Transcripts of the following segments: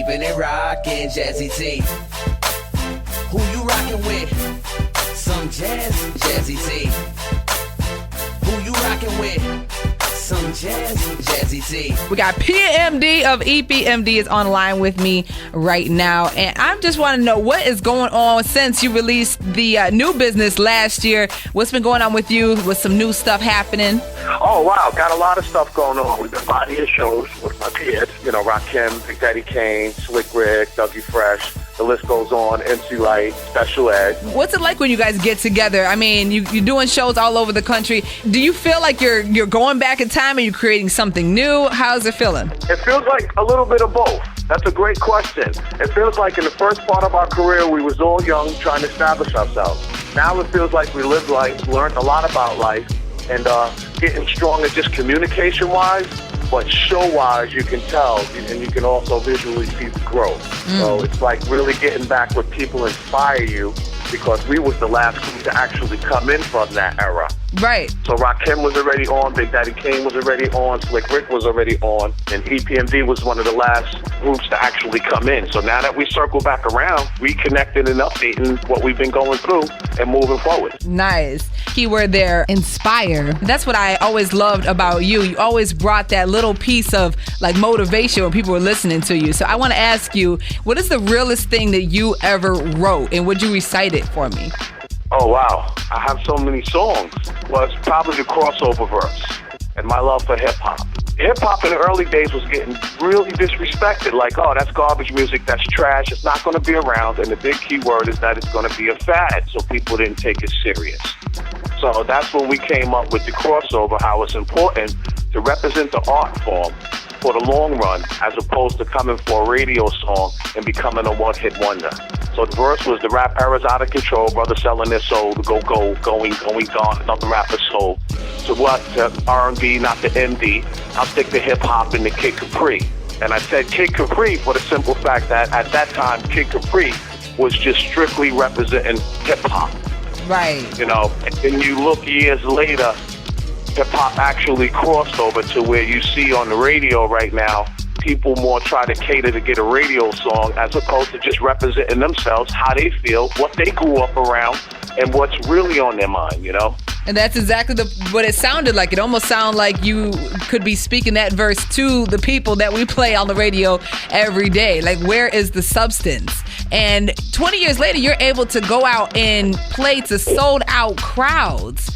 keeping it rockin', Jazzy T. Who you rockin' with? Some jazz, Jazzy T. Who you rockin' with? Some jazz, Jazzy T. We got PMD of EPMD is online with me right now, and I just want to know what is going on since you released the new business last year. What's been going on with you? With some new stuff happening? Oh, wow. Got a lot of stuff going on. We've been bodying shows with my kids. You know, Rakim, Big Daddy Kane, Slick Rick, Dougie Fresh. The list goes on, MC Light, Special Ed. What's it like when you guys get together? I mean, you're doing shows all over the country. Do you feel like you're going back in time and you're creating something new? How's it feeling? It feels like a little bit of both. That's a great question. It feels like in the first part of our career, we was all young, trying to establish ourselves. Now it feels like we lived life, learned a lot about life, and getting stronger just communication-wise. But show-wise, you can tell, and you can also visually see the growth. So it's like really getting back where people inspire you, because we was the last group to actually come in from that era. Right. So Rakim was already on, Big Daddy Kane was already on, Slick Rick was already on, and EPMD was one of the last groups to actually come in. So now that we circle back around, reconnecting and updating what we've been going through and moving forward. Nice. Keyword there, inspire. That's what I always loved about you. You always brought that little piece of like motivation when people were listening to you. So I want to ask you, what is the realest thing that you ever wrote, and would you recite it for me? Oh, wow. I have so many songs. Well, it's probably the crossover verse and my love for hip-hop. Hip-hop in the early days was getting really disrespected. Like, oh, that's garbage music, that's trash, it's not going to be around. And the big key word is that it's going to be a fad, so people didn't take it serious. So that's when we came up with the crossover, how it's important to represent the art form for the long run, as opposed to coming for a radio song and becoming a one-hit wonder. So the verse was, the rap era's out of control, brothers selling their soul, to going, gone, another rapper's soul. To what? To R&B, not the MD. I'll stick to hip-hop and the Kid Capri. And I said Kid Capri for the simple fact that at that time, Kid Capri was just strictly representing hip-hop. Right. You know, and then you look years later, hip-hop actually crossed over to where you see on the radio right now, people more try to cater to get a radio song as opposed to just representing themselves, how they feel, what they grew up around, and what's really on their mind, you know? And that's exactly what it sounded like. It almost sounded like you could be speaking that verse to the people that we play on the radio every day. Like, where is the substance? And 20 years later, you're able to go out and play to sold-out crowds.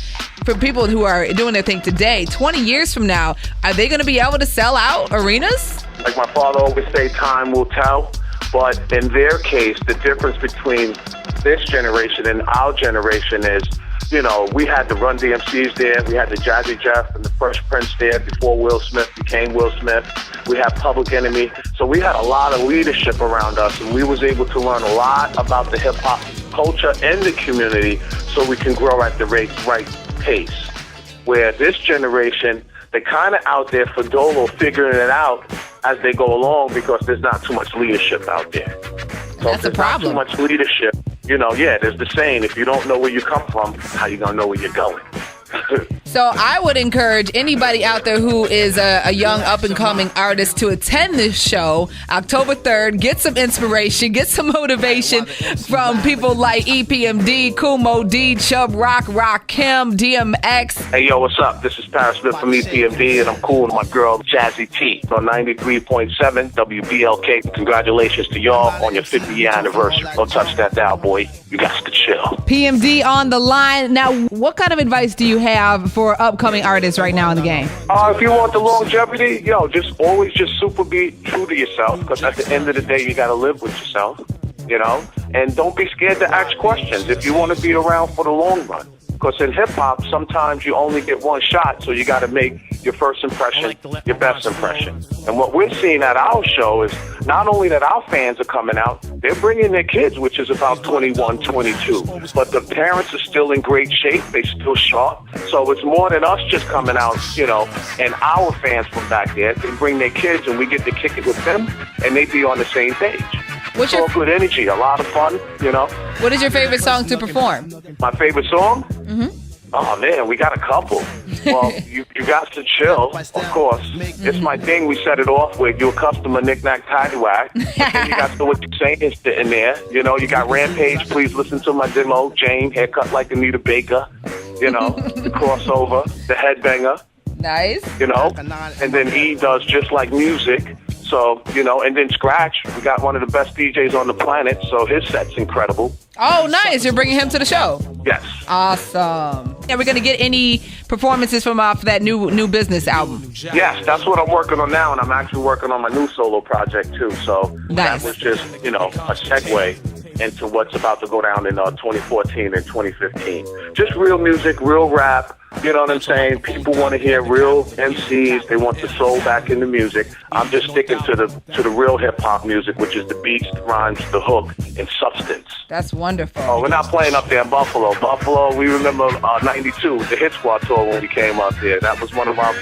For people who are doing their thing today, 20 years from now, are they going to be able to sell out arenas? Like my father always say, time will tell. But in their case, the difference between this generation and our generation is, you know, we had the Run DMCs there, we had the Jazzy Jeff and the Fresh Prince there before Will Smith became Will Smith. We had Public Enemy. So we had a lot of leadership around us, and we was able to learn a lot about the hip-hop culture and the community so we can grow at the right pace. Where this generation, they're kind of out there for dolo, figuring it out as they go along, because there's not too much leadership out there. So that's a problem. Not too much leadership, you know, there's the saying, if you don't know where you come from, how you going to know where you're going? So I would encourage anybody out there who is a young up-and-coming artist to attend this show October 3rd. Get some inspiration, get some motivation from people like EPMD, Kumo D, Chubb Rock, Rakim, DMX. Hey, yo, what's up? This is Parish Smith from EPMD, and I'm cool with my girl, Jazzy T, on 93.7 WBLK. Congratulations to y'all on your 50-year anniversary. Don't touch that dial, boy. You guys can chill. PMD on the line. Now, what kind of advice do you have for upcoming artists right now in the game? If you want the longevity, just always super be true to yourself, because at the end of the day, you got to live with yourself, you know? And don't be scared to ask questions if you want to be around for the long run. Because in hip-hop, sometimes you only get one shot, so you got to make your first impression your best impression. And what we're seeing at our show is not only that our fans are coming out, they're bringing their kids, which is about 21, 22. But the parents are still in great shape. They still sharp. So it's more than us just coming out, and our fans from back there. They bring their kids, and we get to kick it with them, and they be on the same page. It's all good energy, a lot of fun, What is your favorite song to perform? My favorite song? Mm-hmm. Oh, man, we got a couple. Well, you got to chill, of course. It's my thing. We set it off with you a customer knick-knack tiddywhack. But then you got to what you're saying is sitting there. You know, you got Rampage, Please Listen to My Demo, Jane, Haircut Like Anita Baker. You know, the crossover, the headbanger. Nice. You know, and then E does Just Like Music. So, you know, and then Scratch, we got one of the best DJs on the planet, so his set's incredible. Oh, nice. You're bringing him to the show. Yes. Awesome. Yeah, we're going to get any performances from off that new business album. Yes, that's what I'm working on now, and I'm actually working on my new solo project, too. So nice. That was just, you know, a segue into what's about to go down in 2014 and 2015. Just real music, real rap. You know what I'm saying? People want to hear real MCs. They want the soul back in the music. I'm just sticking to the real hip hop music, which is the beats, the rhymes, the hook, and substance. That's wonderful. Oh, we're not playing up there in Buffalo. Buffalo, we remember '92, the Hit Squad tour when we came up there. That was one of our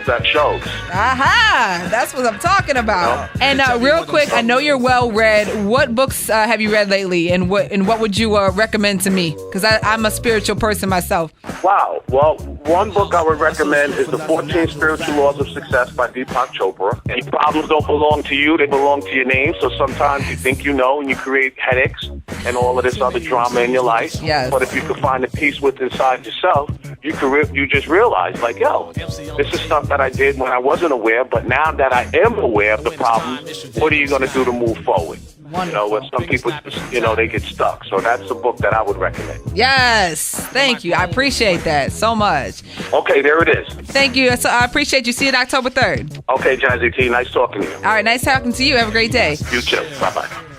best shows. Aha! That's what I'm talking about. You know? And real quick, I know you're well read. What books have you read lately, and what would you recommend to me? Because I'm a spiritual person myself. Wow. Well, one book I would recommend is The 14 Spiritual Laws of Success by Deepak Chopra. Any problems don't belong to you, they belong to your name. So sometimes you think you know and you create headaches and all of this other drama in your life. Yes. But if you can find the peace within inside yourself, you just realize, like, yo, this is stuff that I did when I wasn't aware, but now that I am aware of the problems, what are you going to do to move forward? Wonderful. You know, where some people, you know, they get stuck. So that's a book that I would recommend. Yes. Thank you. I appreciate that so much. Okay, there it is. Thank you. So I appreciate you. See you on October 3rd. Okay, Jazzy T, nice talking to you. All right. Nice talking to you. Have a great day. You too. Bye-bye.